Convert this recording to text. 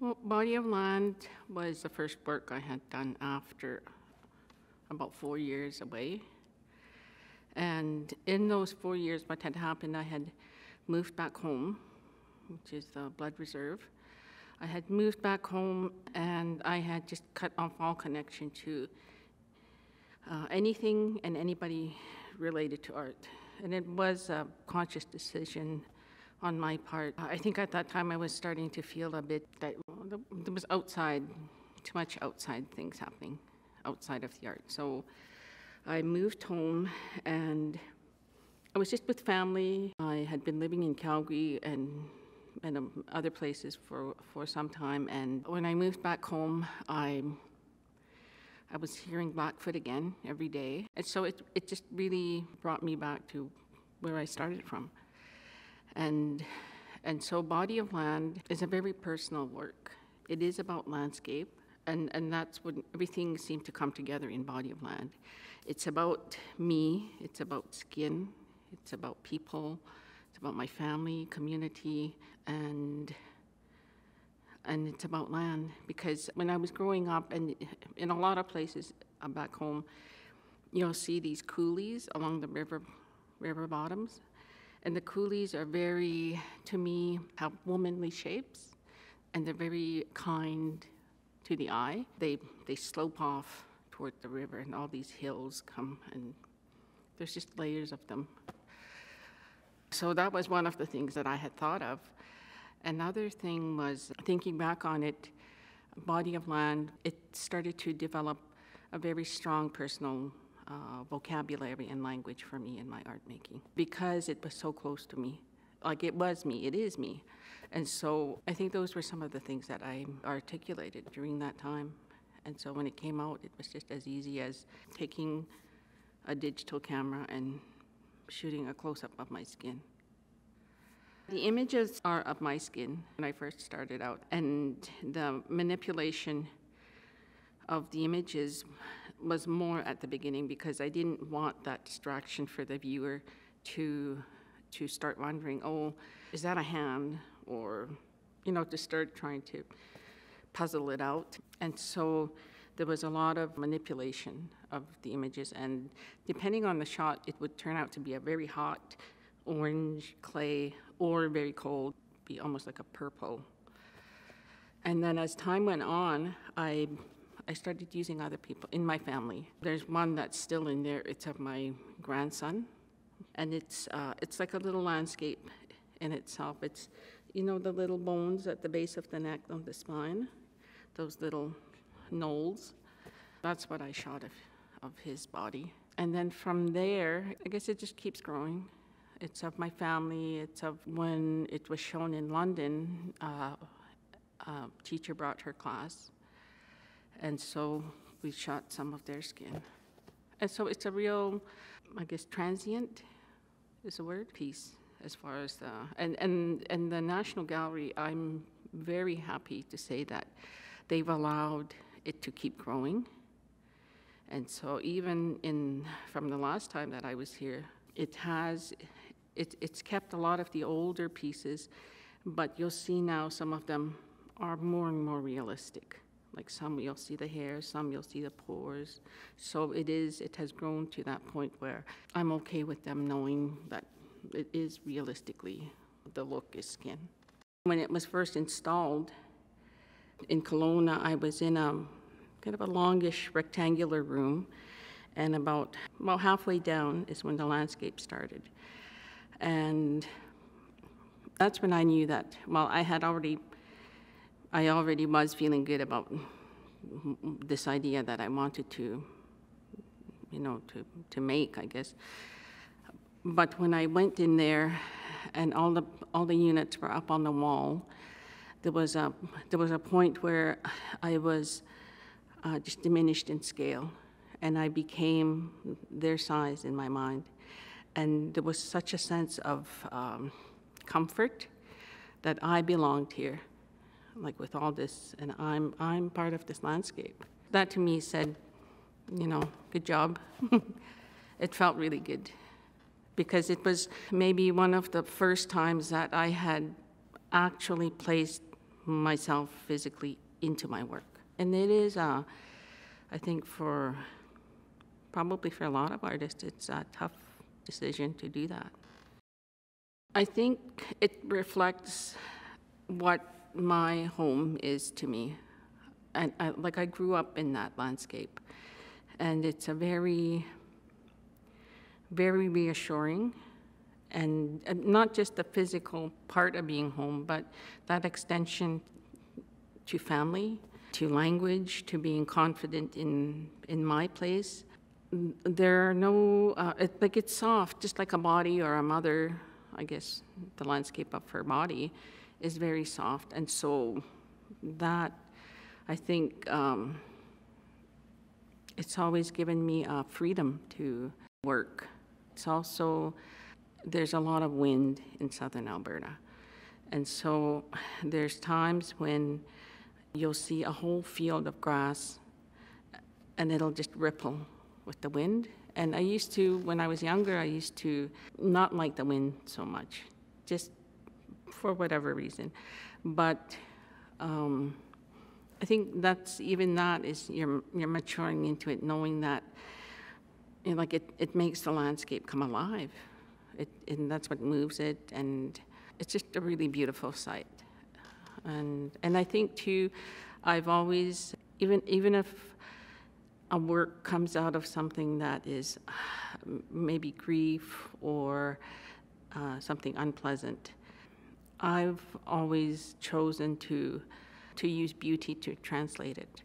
Well, Body of Land was the first work I had done after about 4 years away. And in those 4 years, what had happened, I had moved back home, which is the blood reserve. I had moved back home and I had just cut off all connection to anything and anybody related to art. And it was a conscious decision on my part. I think at that time I was starting to feel a bit that there was too much outside things happening outside of the art. So I moved home and I was just with family. I had been living in Calgary and other places for some time. And when I moved back home, I was hearing Blackfoot again every day. And so it just really brought me back to where I started from. And so Body of Land is a very personal work. It is about landscape, and that's when everything seemed to come together in Body of Land. It's about me, it's about skin, it's about people, it's about my family, community, and it's about land. Because when I was growing up, and in a lot of places back home, you'll see these coulees along the river bottoms. And the coulees are very, to me, have womanly shapes, and they're very kind to the eye. They slope off toward the river, and all these hills come, and there's just layers of them. So that was one of the things that I had thought of. Another thing was, thinking back on it, Body of Land, it started to develop a very strong personal vocabulary and language for me in my art making, because it was so close to me. Like, it was me, it is me. And so I think those were some of the things that I articulated during that time. And so when it came out, it was just as easy as taking a digital camera and shooting a close-up of my skin. The images are of my skin when I first started out, and the manipulation of the images was more at the beginning, because I didn't want that distraction for the viewer to start wondering, oh, is that a hand? Or, to start trying to puzzle it out. And so there was a lot of manipulation of the images, and depending on the shot, it would turn out to be a very hot orange clay, or very cold, be almost like a purple. And then as time went on, I started using other people in my family. There's one that's still in there. It's of my grandson, and it's like a little landscape in itself. It's, the little bones at the base of the neck, on the spine, those little knolls. That's what I shot of his body. And then from there, I guess it just keeps growing. It's of my family. It's of when it was shown in London, a teacher brought her class. And so we shot some of their skin. And so it's a real, I guess, transient is the word, piece, as far as the, and the National Gallery, I'm very happy to say that they've allowed it to keep growing. And so even from the last time that I was here, it's kept a lot of the older pieces, but you'll see now some of them are more and more realistic. Like some you'll see the hair, some you'll see the pores. So it has grown to that point where I'm okay with them knowing that it is realistically, the look is skin. When it was first installed in Kelowna, I was in a kind of a longish rectangular room, and about halfway down is when the landscape started. And that's when I knew that, I already was feeling good about this idea that I wanted to make, I guess. But when I went in there and all the units were up on the wall, there was a point where I was just diminished in scale, and I became their size in my mind. And there was such a sense of comfort that I belonged here, like with all this, and I'm part of this landscape. That to me said, good job. It felt really good, because it was maybe one of the first times that I had actually placed myself physically into my work. And it is, I think probably for a lot of artists, it's a tough decision to do that. I think it reflects what my home is to me. And I grew up in that landscape. And it's a very, very reassuring, and not just the physical part of being home, but that extension to family, to language, to being confident in my place. There are no, it's soft, just like a body or a mother. I guess the landscape of her body is very soft. And so that, I think, it's always given me freedom to work. It's also, there's a lot of wind in southern Alberta. And so there's times when you'll see a whole field of grass and it'll just ripple with the wind. And I used to, when I was younger, I used to not like the wind so much, just for whatever reason. But I think even that is, you're maturing into it, knowing that, you know, like it makes the landscape come alive. And that's what moves it, and it's just a really beautiful sight. And I think too, I've always, even if a work comes out of something that is maybe grief or something unpleasant, I've always chosen to use beauty to translate it.